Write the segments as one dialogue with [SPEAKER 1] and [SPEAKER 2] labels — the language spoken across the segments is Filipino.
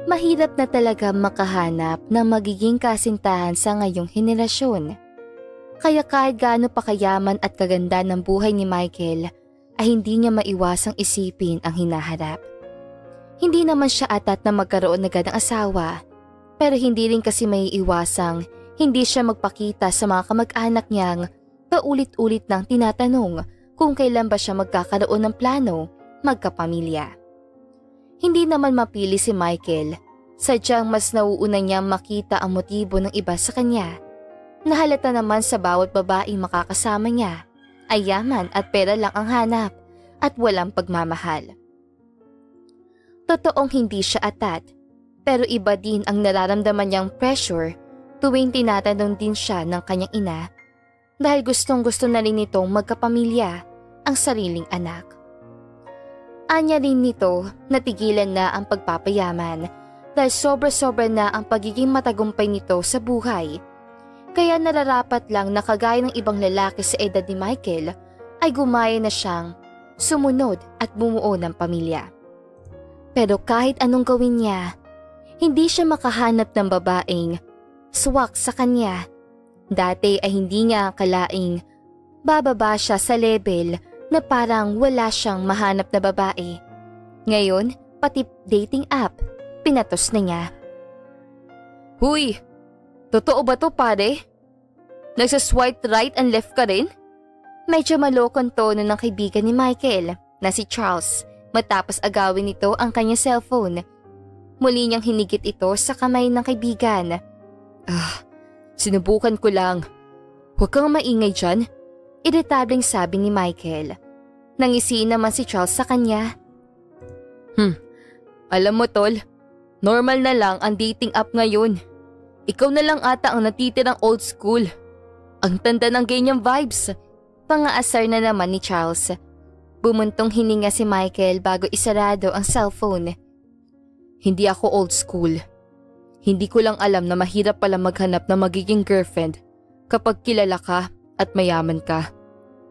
[SPEAKER 1] Mahirap na talaga makahanap ng magiging kasintahan sa ngayong henerasyon. Kaya kahit gaano pa kayaman at kaganda ng buhay ni Michael, ay hindi niya maiwasang isipin ang hinaharap. Hindi naman siya atat na magkaroon agad ng asawa, pero hindi rin kasi maiiwasang hindi siya magpakita sa mga kamag-anak niyang paulit-ulit nang tinatanong kung kailan ba siya magkakaroon ng plano magkapamilya. Hindi naman mapili si Michael, sadyang mas nauuna niyang makita ang motibo ng iba sa kanya. Nahalata naman sa bawat babaeng makakasama niya ay yaman at pera lang ang hanap at walang pagmamahal. Totoong hindi siya atat, pero iba din ang nararamdaman niyang pressure tuwing tinatanong din siya ng kanyang ina dahil gustong-gusto na rin nitong magkapamilya ang sariling anak. Anya rin nito natigilan na ang pagpapayaman dahil sobra-sobra na ang pagiging matagumpay nito sa buhay. Kaya nararapat lang na kagaya ng ibang lalaki sa edad ni Michael ay gumaya na siyang sumunod at bumuo ng pamilya. Pero kahit anong gawin niya, hindi siya makahanap ng babaeng swak sa kanya. Dati ay hindi niya akalaing bababa siya sa level na parang wala siyang mahanap na babae. Ngayon, pati dating app, pinatos na niya. Huy! Totoo ba to pare? Nagsaswipe right and left ka rin? Medyo malokong tono ng kaibigan ni Michael na si Charles matapos agawin nito ang kanyang cellphone. Muli niyang hinigit ito sa kamay ng kaibigan. Sinubukan ko lang. Huwag kang maingay dyan. Iritableng sabi ni Michael. Nangisi naman si Charles sa kanya. Alam mo tol, normal na lang ang dating app ngayon. Ikaw na lang ata ang natitirang old school. Ang tanda ng ganyang vibes. Pangaasar na naman ni Charles. Bumuntong hininga si Michael bago isarado ang cellphone. Hindi ako old school. Hindi ko lang alam na mahirap pala maghanap ng magiging girlfriend kapag kilala ka at mayaman ka.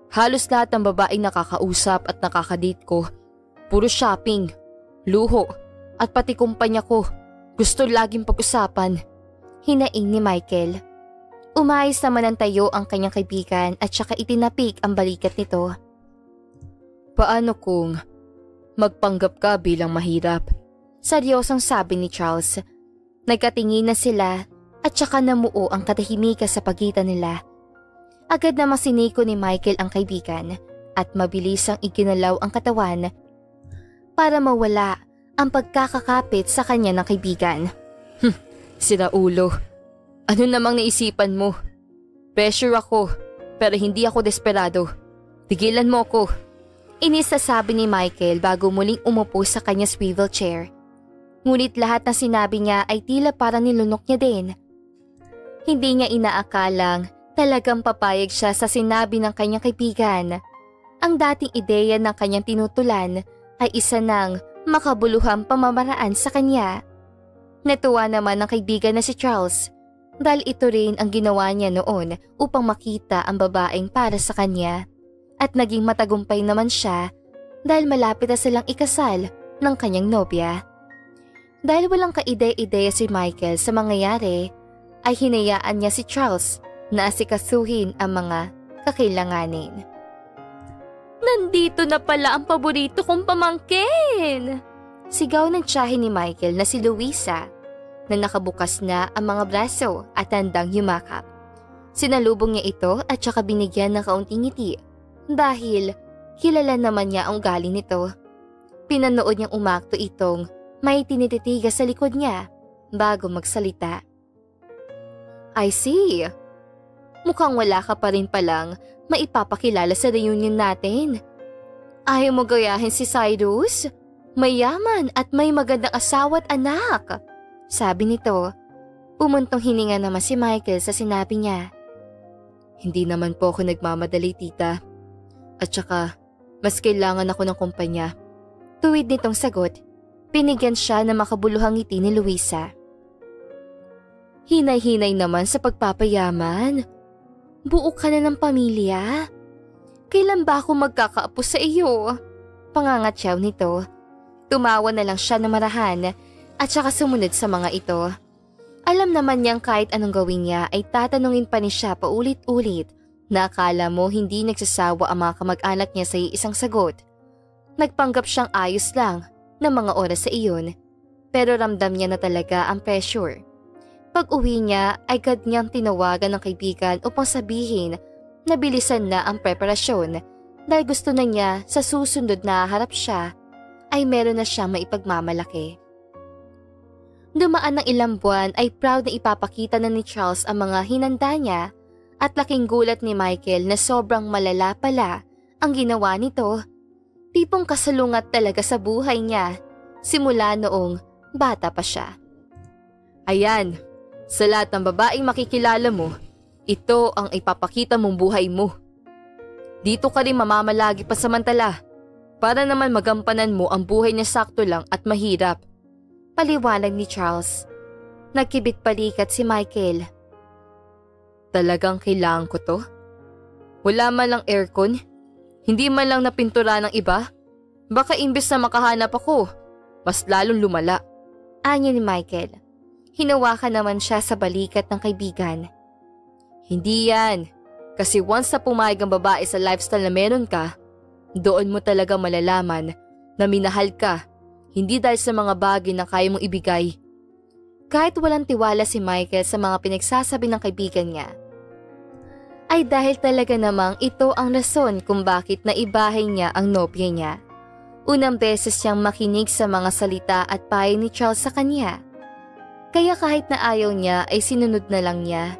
[SPEAKER 1] Halos lahat ng babaeng nakakausap at nakakadate ko, puro shopping, luho at pati kumpanya ko. Gusto laging pag-usapan. Hinaing ni Michael. Umayos naman ang tayo ang kanyang kaibigan at saka itinapik ang balikat nito. Paano kung magpanggap ka bilang mahirap? Seryosong sabi ni Charles. Nagkatingin na sila at saka namuo ang katahimikan sa pagitan nila. Agad na masiniko ni Michael ang kaibigan at mabilisang iginalaw ang katawan para mawala ang pagkakakapit sa kanya ng kaibigan. Sira ulo. Ano namang naisipan mo? Pressure ako, pero hindi ako desperado. Tigilan mo ako. Inis na sabi ni Michael bago muling umupo sa kanya swivel chair. Ngunit lahat ng sinabi niya ay tila parang nilunok niya din. Hindi niya inaakalang talagang papayag siya sa sinabi ng kanyang kaibigan. Ang dating ideya ng kanyang tinutulan ay isa ng makabuluhang pamamaraan sa kanya. Natuwa naman ang kaibigan na si Charles dahil ito rin ang ginawa niya noon upang makita ang babaeng para sa kanya. At naging matagumpay naman siya dahil malapit na silang ikasal ng kanyang nobya. Dahil walang kaide-ideya si Michael sa mangyayari, ay hinayaan niya si Charles na asikasuhin ang mga kakailanganin. Nandito na pala ang paborito kong pamangkin! Sigaw ng tiyahin ni Michael na si Luisa na nakabukas na ang mga braso at handang yumakap. Sinalubong niya ito at saka binigyan ng kaunting ngiti dahil kilala naman niya ang ugali nito. Pinanood niyang umakto itong may tinititigas sa likod niya bago magsalita. I see. Mukhang wala ka pa rin palang maipapakilala sa reunion natin. Ayaw mo gayahin si Cyrus? Mayaman at may magandang asawa at anak, sabi nito. Pumuntong hininga naman si Michael sa sinabi niya. Hindi naman po ako nagmamadali, tita. At saka, mas kailangan ako ng kumpanya. Tuwid nitong sagot, pinigyan siya ng makabuluhang ngiti ni Luisa. Hinay-hinay naman sa pagpapayaman. Buo ka na ng pamilya. Kailan ba ako magkakaapo sa iyo? Pangangatyaw nito. Tumawa na lang siya na marahan at saka sumunod sa mga ito. Alam naman niyang kahit anong gawin niya ay tatanungin pa ni siya paulit-ulit na akala mo hindi nagsasawa ang mga kamag-anak niya sa isang sagot. Nagpanggap siyang ayos lang ng mga oras sa iyon, pero ramdam niya na talaga ang pressure. Pag-uwi niya ay agad niyang tinawagan ng kaibigan upang sabihin na bilisan na ang preparasyon dahil gusto na niya sa susunod na harap siya ay meron na siyang maipagmamalaki. Dumaan ng ilang buwan ay proud na ipapakita na ni Charles ang mga hinanda niya at laking gulat ni Michael na sobrang malala pala ang ginawa nito. Tipong kasalungat talaga sa buhay niya simula noong bata pa siya. Ayan, sa lahat ng babaeng makikilala mo, ito ang ipapakita mong buhay mo. Dito ka rin mamamalagi pasamantala para naman magampanan mo ang buhay niya sakto lang at mahirap. Paliwanag ni Charles. Nagkibit balikat si Michael. Talagang kailangan ko to? Wala man lang aircon? Hindi man lang napintura ng iba? Baka imbes na makahanap ako, mas lalong lumala. Anya ni Michael. Hinawakan naman siya sa balikat ng kaibigan. Hindi yan. Kasi once na pumayag ang babae sa lifestyle na meron ka, doon mo talaga malalaman na minahal ka, hindi dahil sa mga bagay na kaya mong ibigay. Kahit walang tiwala si Michael sa mga pinagsasabi ng kaibigan niya, ay dahil talaga namang ito ang rason kung bakit naibahay niya ang nobya niya. Unang beses siyang makinig sa mga salita at payo ni Charles sa kanya. Kaya kahit na ayaw niya ay sinunod na lang niya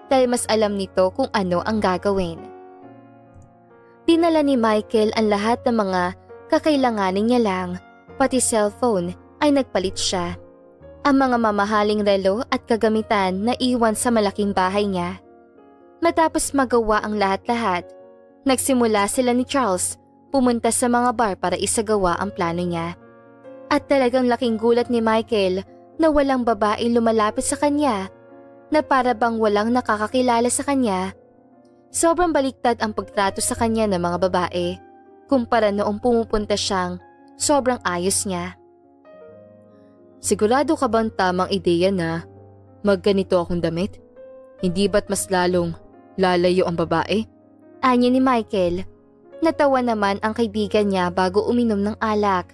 [SPEAKER 1] dahil mas alam nito kung ano ang gagawin. Dinala ni Michael ang lahat ng mga kakailanganin niya lang, pati cellphone ay nagpalit siya. Ang mga mamahaling relo at kagamitan na iwan sa malaking bahay niya. Matapos magawa ang lahat-lahat, nagsimula sila ni Charles pumunta sa mga bar para isagawa ang plano niya. At talagang laking gulat ni Michael na walang babaeng lumalapit sa kanya, na para bang walang nakakakilala sa kanya. Sobrang baliktad ang pagtrato sa kanya ng mga babae, kumpara noong pumupunta siyang sobrang ayos niya. Sigurado ka bang tamang ideya na magganito akong damit? Hindi ba't mas lalong lalayo ang babae? Anya ni Michael. Natawa naman ang kaibigan niya bago uminom ng alak.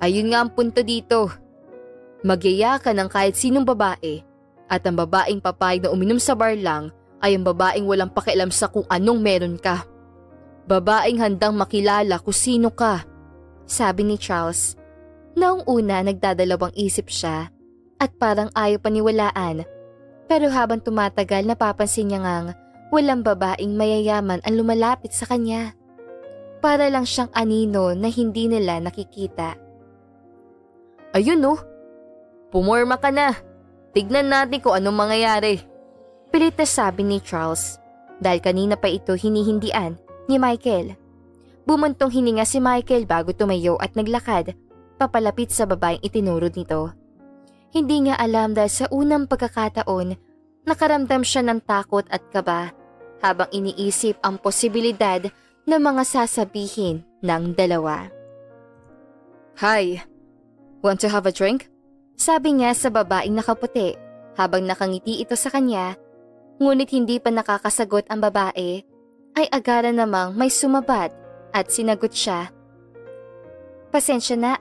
[SPEAKER 1] Ayun nga ang punto dito. Magyaya ka ng kahit sinong babae at ang babaeng papayag na uminom sa bar lang ay ang babaeng walang pakialam sa kung anong meron ka. Babaeng handang makilala kung sino ka, sabi ni Charles. Noong una nagdadalawang isip siya at parang ayaw paniwalaan. Pero habang tumatagal napapansin niya ngang walang babaeng mayayaman ang lumalapit sa kanya. Para lang siyang anino na hindi nila nakikita. Ayun oh, pumorma ka na. Tignan natin kung anong mangyayari. Pilit na sabi ni Charles dahil kanina pa ito hinihindian ni Michael. Bumuntong hininga si Michael bago tumayo at naglakad papalapit sa babaeng itinuro nito. Hindi niya alam dahil sa unang pagkakataon nakaramdam siya ng takot at kaba habang iniisip ang posibilidad ng mga sasabihin ng dalawa. Hi, want to have a drink? Sabi niya sa babaeng nakaputi habang nakangiti ito sa kanya, ngunit hindi pa nakakasagot ang babae, ay agara namang may sumabat at sinagot siya. Pasensya na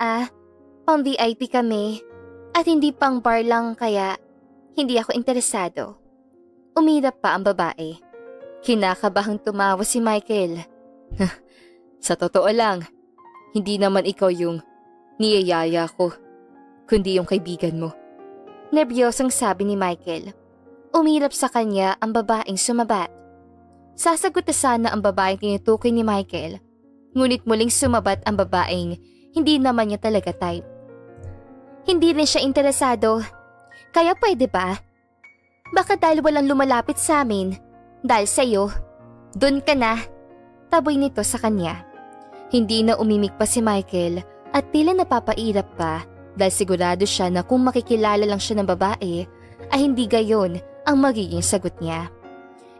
[SPEAKER 1] pang VIP kami at hindi pang bar lang kaya hindi ako interesado. Umirap pa ang babae. Kinakabahang tumawa si Michael. Sa totoo lang, hindi naman ikaw yung niyayaya ko, kundi yung kaibigan mo. Nerbiyosong sabi ni Michael. Umirap sa kanya ang babaeng sumabat. Sasagot na sana ang babaeng tinutukoy ni Michael, ngunit muling sumabat ang babaeng hindi naman niya talaga type. Hindi rin siya interesado. Kaya pwede ba? Baka dahil walang lumalapit sa amin, dahil sa'yo, dun ka na. Taboy nito sa kanya. Hindi na umimik pa si Michael at tila napapairap pa dahil sigurado siya na kung makikilala lang siya ng babae ay hindi gayon ang magiging sagot niya.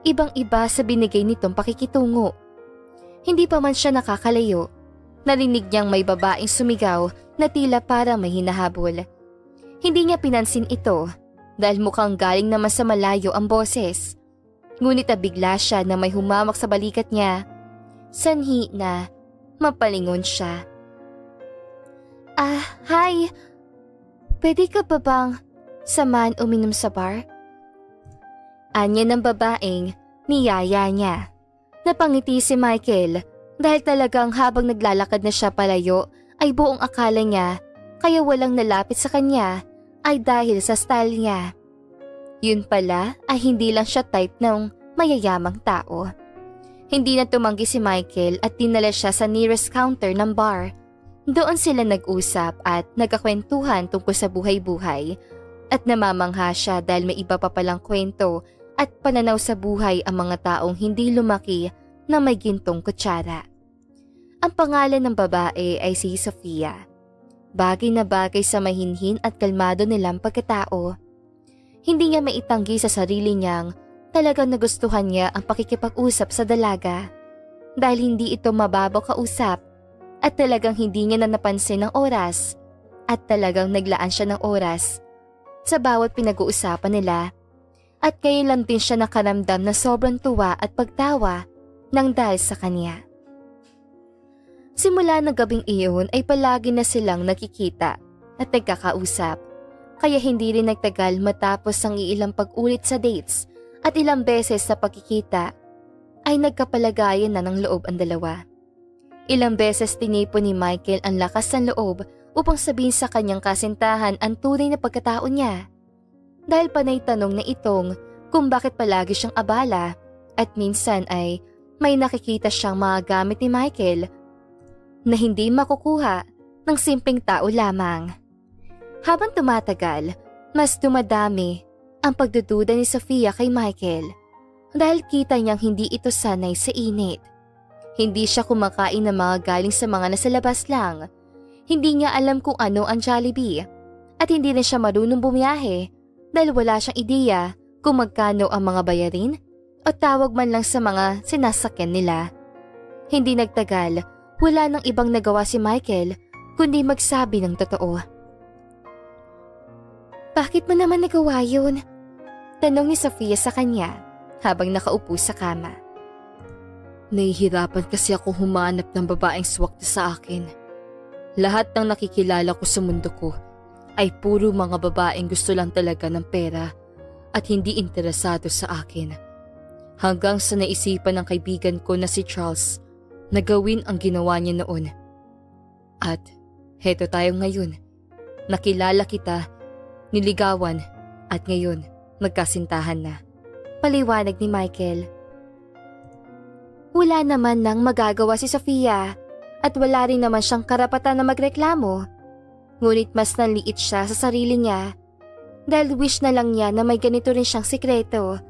[SPEAKER 1] Ibang-iba sa binigay nitong pakikitungo. Hindi pa man siya nakakalayo. Narinig niyang may babaeng sumigaw na tila para may hinahabol. Hindi niya pinansin ito dahil mukhang galing naman sa malayo ang boses. Ngunit nabigla siya na may humamak sa balikat niya. Sanhi na mapalingon siya. Hi. Pwede ka ba bang samahan uminom sa bar? Anya ng babaeng niyaya niya. Napangiti si Michael dahil talagang habang naglalakad na siya palayo ay buong akala niya kaya walang nalapit sa kanya ay dahil sa style niya. Yun pala ay hindi lang siya type ng mayayamang tao. Hindi na tumanggi si Michael at dinala siya sa nearest counter ng bar. Doon sila nag-usap at nagkakwentuhan tungkol sa buhay-buhay at namamangha siya dahil may iba pa palang kwento at pananaw sa buhay ang mga taong hindi lumaki na may gintong kutsara. Ang pangalan ng babae ay si Sofia. Bagay na bagay sa mahinhin at kalmado nilang pagkatao. Hindi niya maitanggi sa sarili niyang talagang nagustuhan niya ang pakikipag-usap sa dalaga dahil hindi ito mababaw kausap at talagang hindi niya na napansin ang oras at talagang naglaan siya ng oras sa bawat pinag-uusapan nila. At ngayon lang din siya nakaramdam na sobrang tuwa at pagtawa nang dahil sa kanya. Simula ng gabing iyon ay palagi na silang nakikita at nagkakausap. Kaya hindi rin nagtagal matapos ang ilang pag-ulit sa dates at ilang beses sa pagkikita ay nagkapalagayan na ng loob ang dalawa. Ilang beses tinipo ni Michael ang lakas ng loob upang sabihin sa kanyang kasintahan ang tunay na pagkatao niya. Dahil panay tanong na itong kung bakit palagi siyang abala at minsan ay may nakikita siyang mga gamit ni Michael na hindi makukuha ng simpleng tao lamang. Habang tumatagal, mas dumadami ang pagdududa ni Sofia kay Michael dahil kita niyang hindi ito sanay sa init. Hindi siya kumakain ng mga galing sa mga nasa labas lang. Hindi niya alam kung ano ang Jollibee at hindi rin siya marunong bumiyahe dahil wala siyang ideya kung magkano ang mga bayarin o tawag man lang sa mga sinasakyan nila. Hindi nagtagal, wala nang ibang nagawa si Michael kundi magsabi ng totoo. Bakit mo naman nagawa yun? Tanong ni Sofia sa kanya habang nakaupo sa kama.
[SPEAKER 2] Nahihirapan kasi ako humanap ng babaeng swakta sa akin. Lahat ng nakikilala ko sa mundo ko ay puro mga babaeng gusto lang talaga ng pera at hindi interesado sa akin. Hanggang sa naisipan ng kaibigan ko na si Charles na gawin ang ginawa niya noon. At heto tayo ngayon. Nakilala kita, niligawan at ngayon nagkasintahan na.
[SPEAKER 1] Paliwanag ni Michael. Wala naman nang magagawa si Sofia at wala rin naman siyang karapatan na magreklamo. Ngunit mas nanliit siya sa sarili niya dahil wish na lang niya na may ganito rin siyang sikreto.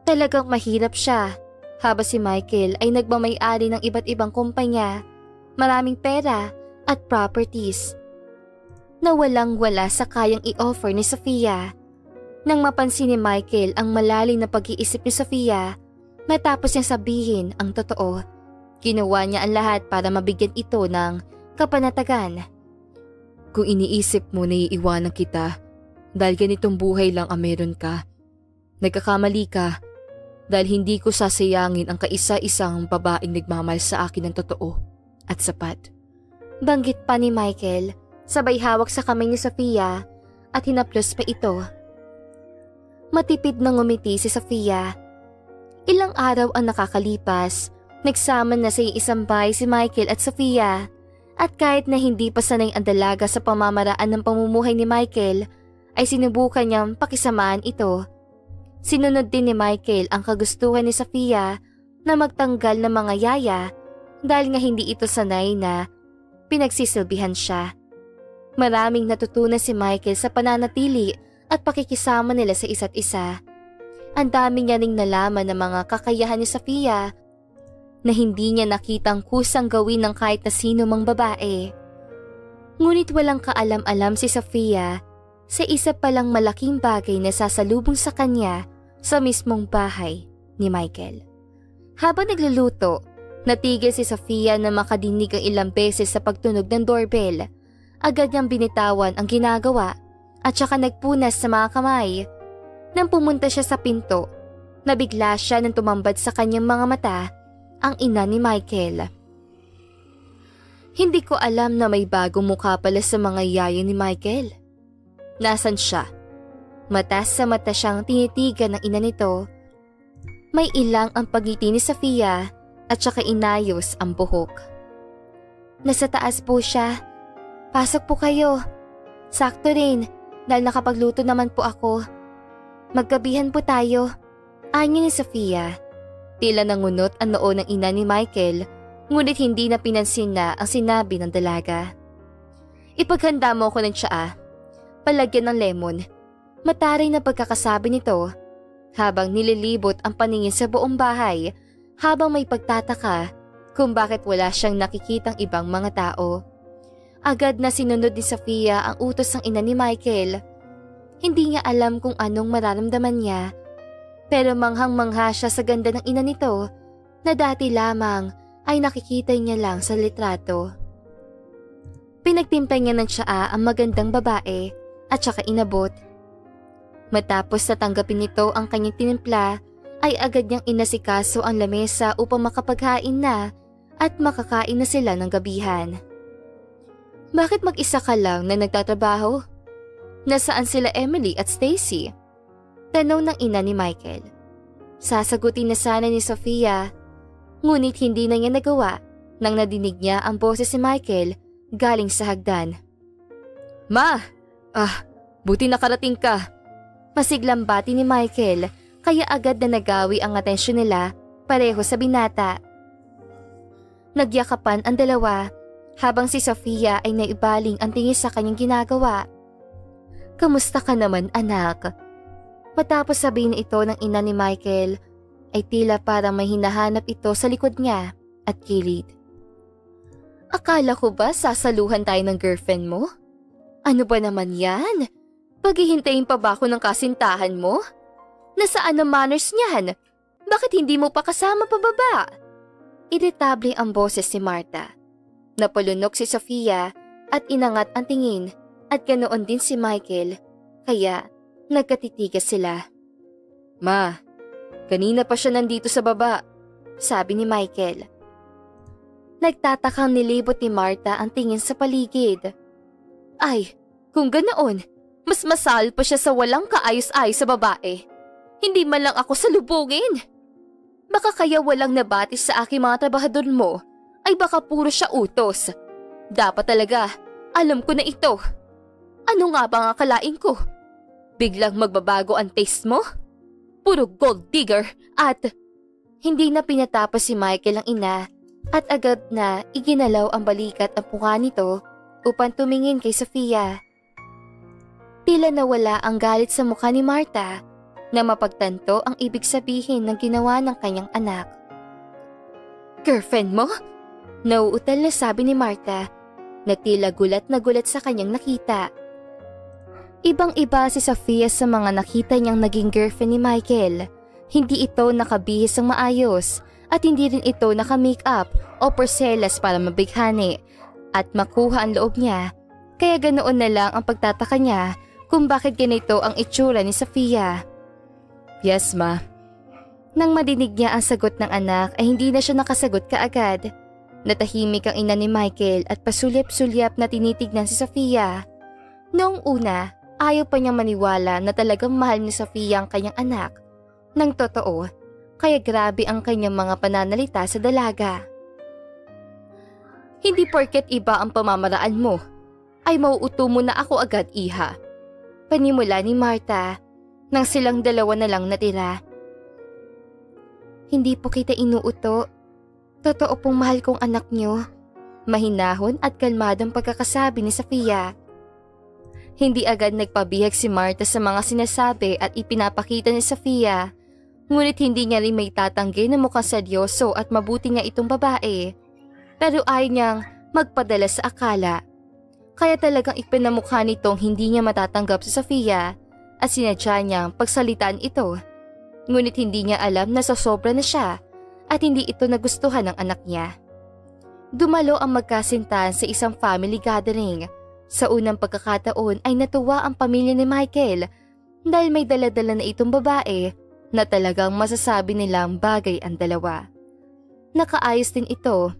[SPEAKER 1] Talagang mahirap siya habang si Michael ay nagmamay-ari ng iba't ibang kumpanya, maraming pera at properties na walang-wala sa kayang i-offer ni Sofia. Nang mapansin ni Michael ang malalim na pag-iisip ni Sofia matapos niyang sabihin ang totoo, ginawa niya ang lahat para mabigyan ito ng kapanatagan.
[SPEAKER 2] Kung iniisip mo na iiwanan kita dahil ganitong buhay lang ang meron ka, nagkakamali ka dahil hindi ko sasayangin ang kaisa-isang babaeng nagmamahal sa akin ng totoo at sapat.
[SPEAKER 1] Banggit pa ni Michael, sabay hawak sa kamay ni Sofia at hinaplos pa ito. Matipid na ngumiti si Sofia. Ilang araw ang nakakalipas, nagsama na sa isang bahay si Michael at Sofia. At kahit na hindi pa sanay ang dalaga sa pamamaraan ng pamumuhay ni Michael, ay sinubukan niyang pakisamaan ito. Sinunod din ni Michael ang kagustuhan ni Sofia na magtanggal ng mga yaya dahil nga hindi ito sanay na pinagsisilbihan siya. Maraming natutunan si Michael sa pananatili at pakikisama nila sa isa't isa. Ang dami niya ring nalaman ng mga kakayahan ni Sofia na hindi niya nakitang kusang gawin ng kahit na sino mang babae. Ngunit walang kaalam-alam si Sofia sa isa palang malaking bagay na sasalubong sa kanya sa mismong bahay ni Michael. Habang nagluluto, natigil si Sofia na makadinig ang ilang beses sa pagtunog ng doorbell. Agad niyang binitawan ang ginagawa at saka nagpunas sa mga kamay. Nang pumunta siya sa pinto, nabigla siya nang tumambad sa kanyang mga mata ang ina ni Michael. Hindi ko alam na may bagong mukha pala sa mga yaya ni Michael. Nasaan siya? Mata sa mata siyang tinitigan ng ina nito. May ilang ang pagngiti ni Sofia at saka inayos ang buhok. Nasa taas po siya. Pasok po kayo. Sakto rin dahil nakapagluto naman po ako. Maggabihan po tayo. Anya ni Sofia. Tila nangunot ang noo ng ina ni Michael, ngunit hindi na pinansin na ang sinabi ng dalaga. Ipaghanda mo ako ng tsaa. Palagyan ng lemon. Mataray na pagkakasabi nito habang nililibot ang paningin sa buong bahay habang may pagtataka kung bakit wala siyang nakikitang ibang mga tao. Agad na sinunod ni Sofia ang utos ng ina ni Michael. Hindi niya alam kung anong mararamdaman niya, pero manghang-mangha siya sa ganda ng ina nito na dati lamang ay nakikita niya lang sa litrato. Pinagtimpay niya ng tsaa ang magandang babae at saka inabot. Matapos na tanggapin nito ang kanyang tinimpla, ay agad niyang inasikaso ang lamesa upang makapaghain na at makakain na sila ng gabihan. Bakit mag-isa ka lang na nagtatrabaho? Nasaan sila Emily at Stacy? Tanong ng ina ni Michael. Sasagutin na sana ni Sofia, ngunit hindi na niya nagawa nang nadinig niya ang boses ni Michael galing sa hagdan. Ma! Buti nakarating ka. Masiglang bati ni Michael kaya agad na nagawi ang atensyon nila pareho sa binata. Nagyakapan ang dalawa habang si Sofia ay naibaling ang tingin sa kanyang ginagawa. Kamusta ka naman anak? Matapos sabihin ito ng ina ni Michael ay tila parang may hinahanap ito sa likod niya at kilid. Akala ko ba sasaluhan tayo ng girlfriend mo? Ano ba naman yan? Paghihintayin pa ba ako ng kasintahan mo? Nasaan ang manners niyan? Bakit hindi mo pa kasama pababa? Iritable ang boses ni Marta. Napalunok si Sofia at inangat ang tingin at ganoon din si Michael, kaya nagkatitigas sila. Ma, kanina pa siya nandito sa baba, sabi ni Michael. Nagtatakang nilibot ni Marta ang tingin sa paligid. Ay, kung ganoon, mas masal pa siya sa walang kaayos-ayos sa babae. Hindi man lang ako salubungin. Baka kaya walang nabatis sa aking mga trabahador mo, ay baka puro siya utos. Dapat talaga, alam ko na ito. Ano nga ba ang akalain ko? Biglang magbabago ang taste mo? Puro gold digger at… Hindi na pinatapos si Michael ang ina at agad na iginalaw ang balikat ang mukha nito upang tumingin kay Sofia. Tila nawala ang galit sa mukha ni Marta na mapagtanto ang ibig sabihin ng ginawa ng kanyang anak. Girlfriend mo? Nauutal na sabi ni Marta na tila gulat na gulat sa kanyang nakita. Ibang-iba si Sofia sa mga nakita niyang naging girlfriend ni Michael. Hindi ito nakabihis ang maayos at hindi rin ito naka-makeup o porselas para mabighani at makuha ang loob niya. Kaya ganoon na lang ang pagtataka niya kung bakit ganito ang itsura ni Sofia. Yes, ma. Nang madinig niya ang sagot ng anak ay hindi na siya nakasagot kaagad. Natahimik ang ina ni Michael at pasulyap-sulyap na tinitignan si Sofia. Noong una, ayaw pa niyang maniwala na talagang mahal ni Sofia ang kanyang anak. Nang totoo, kaya grabe ang kanyang mga pananalita sa dalaga. Hindi porket iba ang pamamaraan mo, ay mauuto mo na ako agad, iha. Panimula ni Marta, nang silang dalawa na lang natira. Hindi po kita inuuto. Totoo pong mahal kong anak niyo. Mahinahon at kalmadong pagkakasabi ni Sofia. Hindi agad nagpabihag si Marta sa mga sinasabi at ipinapakita ni Sofia. Ngunit hindi niya rin may tatanggi na mukhang seryoso at mabuti niya itong babae. Pero ayaw niyang magpadala sa akala. Kaya talagang ipinamukha nitong hindi niya matatanggap si Sofia at sinadya niyang pagsalitaan ito. Ngunit hindi niya alam na sasobra na siya at hindi ito nagustuhan ng anak niya. Dumalo ang magkasintahan sa isang family gathering Sa unang pagkakataon ay natuwa ang pamilya ni Michael dahil may dala-dala na itong babae na talagang masasabi nilang bagay ang dalawa. Nakaayos din ito,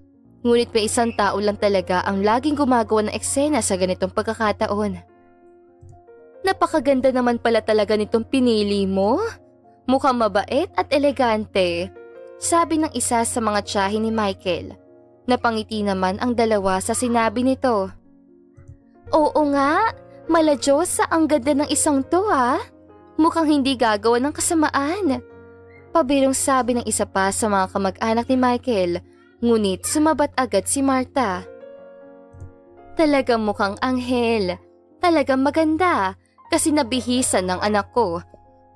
[SPEAKER 1] ngunit may isang tao lang talaga ang laging gumagawa ng eksena sa ganitong pagkakataon. Napakaganda naman pala talaga nitong pinili mo. Mukhang mabait at elegante, sabi ng isa sa mga tiyahin ni Michael. Napangiti naman ang dalawa sa sinabi nito. Oo nga, mala Diyosa, ang ganda ng isang to ha. Mukhang hindi gagawa ng kasamaan. Pabirong sabi ng isa pa sa mga kamag-anak ni Michael, ngunit sumabat agad si Martha. Talagang mukhang anghel, talagang maganda kasi nabihisan ng anak ko.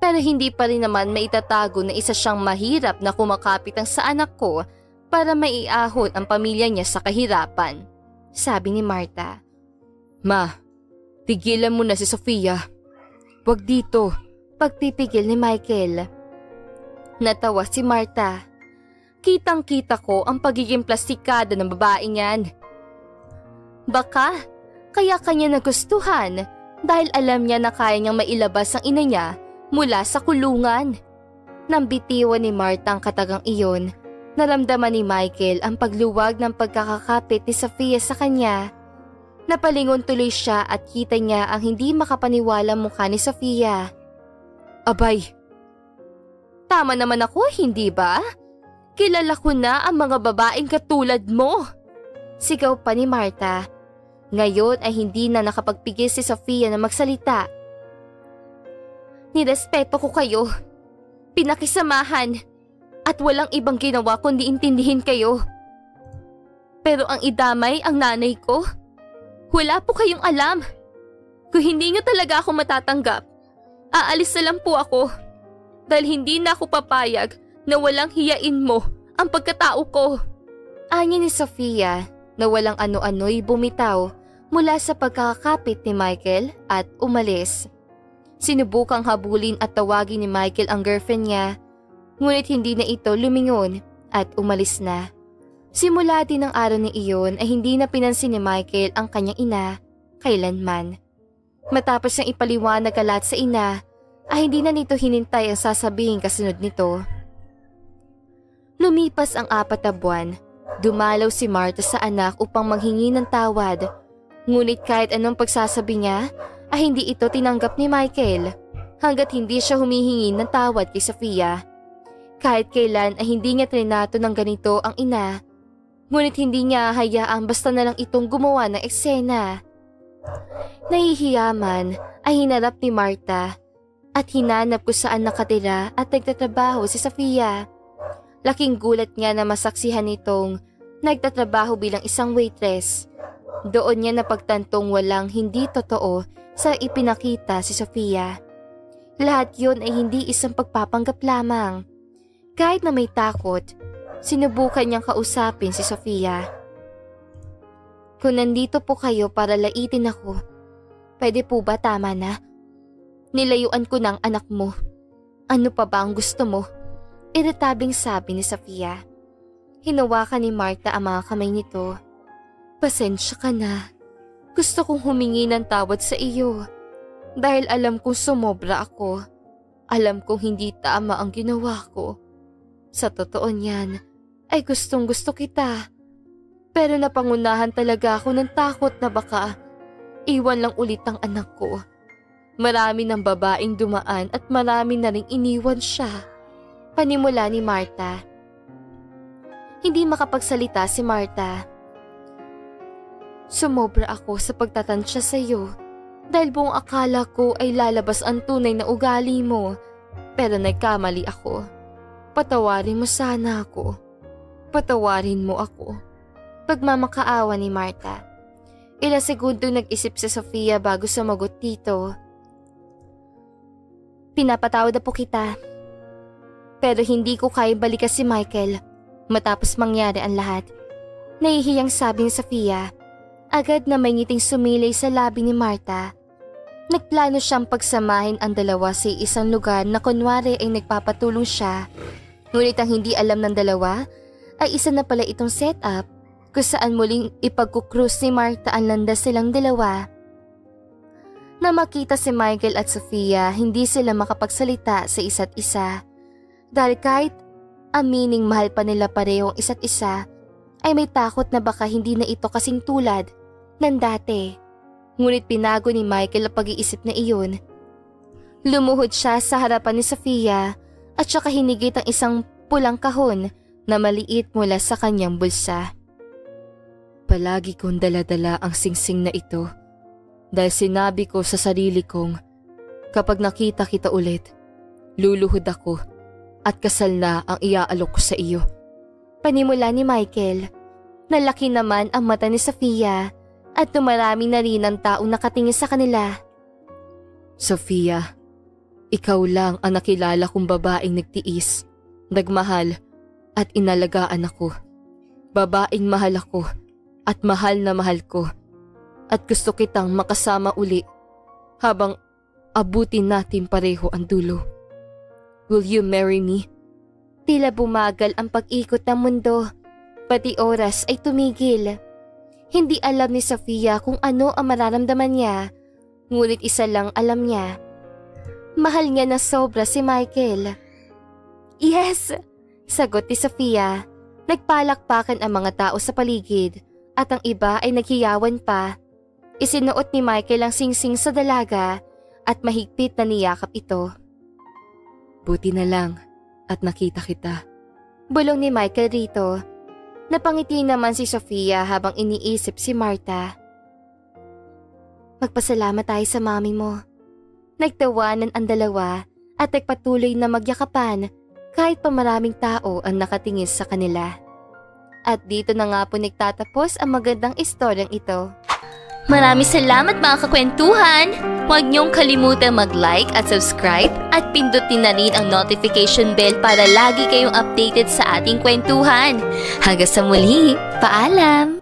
[SPEAKER 1] Pero hindi pa rin naman maitatago na isa siyang mahirap na kumakapit ang sa anak ko para maiahon ang pamilya niya sa kahirapan, sabi ni Martha. Ma, tigilan mo na si Sofia. Wag dito, pagpipigil ni Michael. Natawa si Martha. Kitang-kita ko ang pagiging plastikada ng babaeng yan. Baka, kaya kanya nagustuhan dahil alam niya na kaya niyang mailabas ang ina niya mula sa kulungan. Nang bitiwan ni Martha ang katagang iyon, naramdaman ni Michael ang pagluwag ng pagkakakapit ni Sofia sa kanya. Napalingon tuloy siya at kita niya ang hindi makapaniwala mukha ni Sofia. Abay, tama naman ako, hindi ba? Kilala ko na ang mga babaeng katulad mo. Sigaw pa ni Martha. Ngayon ay hindi na nakapagpigil si Sofia na magsalita. Nirespeto ko kayo, pinakisamahan, at walang ibang ginawa kundi intindihin kayo. Pero ang idamay ang nanay ko, wala po kayong alam. Kung hindi niyo talaga ako matatanggap, aalis na lang po ako dahil hindi na ako papayag na walang hiyain mo ang pagkatao ko. Anya ni Sofia na walang ano-ano'y bumitaw mula sa pagkakapit ni Michael at umalis. Sinubukang habulin at tawagin ni Michael ang girlfriend niya, ngunit hindi na ito lumingon at umalis na. Simula din ng araw na iyon ay hindi na pinansin ni Michael ang kanyang ina kailanman. Matapos niyang ipaliwanag ang lahat sa ina, ay hindi na nito hinintay ang sasabihin kasunod nito. Lumipas ang 4 na buwan, dumalaw si Martha sa anak upang manghingi ng tawad. Ngunit kahit anong pagsasabi niya, ay hindi ito tinanggap ni Michael hanggat hindi siya humihingi ng tawad kay Sofia. Kahit kailan ay hindi niya trinato ng ganito ang ina, ngunit hindi niya hayaan basta na lang itong gumawa ng eksena. Nahihiya man ay hinarap ni Martha at hinanap kung saan nakatira at nagtatrabaho si Sofia. Laking gulat niya na masaksihan nitong nagtatrabaho bilang isang waitress. Doon niya napagtantong walang hindi totoo sa ipinakita si Sofia. Lahat yun ay hindi isang pagpapanggap lamang. Kahit na may takot, sinubukan niyang kausapin si Sofia. Kung nandito po kayo para laitin ako, pwede po ba tama na? Nilayuan ko ng anak mo. Ano pa ba ang gusto mo? Iritabing sabi ni Sofia. Hinawakan ni Martha ang mga kamay nito. Pasensya ka na. Gusto kong humingi ng tawad sa iyo. Dahil alam kong sumobra ako. Alam kong hindi tama ang ginawa ko. Sa totoo niyan, ay gustong gusto kita. Pero napangunahan talaga ako ng takot na baka iwan lang ulit ang anak ko. Marami ng babaeng dumaan at marami na ring iniwan siya. Panimula ni Martha. Hindi makapagsalita si Martha. Sumobra ako sa pagtatansya sa iyo dahil buong akala ko ay lalabas ang tunay na ugali mo. Pero nagkamali ako. Patawarin mo sana ako. Patawarin mo ako. Pagmamakaawa ni Martha. Ilang segundo nag-isip si Sofia bago sumagot dito. Pinapatawad na po kita. Pero hindi ko kaya balikan si Michael matapos mangyari ang lahat. Nahihiyang sabi ni Sofia. Agad na may ngiting sumilay sa labi ni Martha. Nagplano siyang pagsamahin ang dalawa sa isang lugar na kunwari ay nagpapatulong siya. Ngunit ang hindi alam ng dalawa ay isa na pala itong setup kung saan muling ipagkukrus ni Martha ang landas silang dalawa. Na makita si Michael at Sofia, hindi sila makapagsalita sa isa't isa. Dahil kahit amining mahal pa nila pareho ang isa't isa, ay may takot na baka hindi na ito kasing tulad ng dati. Ngunit pinago ni Michael ang pag-iisip na iyon. Lumuhod siya sa harapan ni Sofia at saka hinigit ang isang pulang kahon na maliit mula sa kanyang bulsa.
[SPEAKER 2] Palagi kong daladala ang singsing na ito dahil sinabi ko sa sarili kong kapag nakita kita ulit, luluhod ako at kasal na ang iaalok ko sa iyo.
[SPEAKER 1] Panimula ni Michael. Nalaki naman ang mata ni Sofia at tumarami na rin ang taong nakatingin sa kanila.
[SPEAKER 2] Sofia, ikaw lang ang nakilala kong babaeng nagtiis, nagmahal at inalagaan ako. Babaeng mahal ako at mahal na mahal ko at gusto kitang makasama uli habang abutin natin pareho ang dulo. Will you marry me?
[SPEAKER 1] Tila bumagal ang pag-ikot ng mundo, pati oras ay tumigil. Hindi alam ni Sofia kung ano ang mararamdaman niya, ngunit isa lang alam niya. Mahal niya na sobra si Michael. Yes! Sagot ni Sofia. Nagpalakpakan ang mga tao sa paligid at ang iba ay naghiyawan pa. Isinuot ni Michael ang singsing sa dalaga at mahigpit na niyakap ito.
[SPEAKER 2] Buti na lang at nakita kita.
[SPEAKER 1] Bulong ni Michael rito. Napangiti naman si Sofia habang iniisip si Martha. Magpasalamat tayo sa mami mo. Nagtawanan ang dalawa at nagpatuloy na magyakapan kahit pa maraming tao ang nakatingin sa kanila. At dito na nga po nagtatapos ang magandang istoryang ito. Maraming salamat mga kakwentuhan! Huwag niyong kalimutan mag-like at subscribe at pindutin na rin ang notification bell para lagi kayong updated sa ating kwentuhan. Hanggang sa muli, paalam!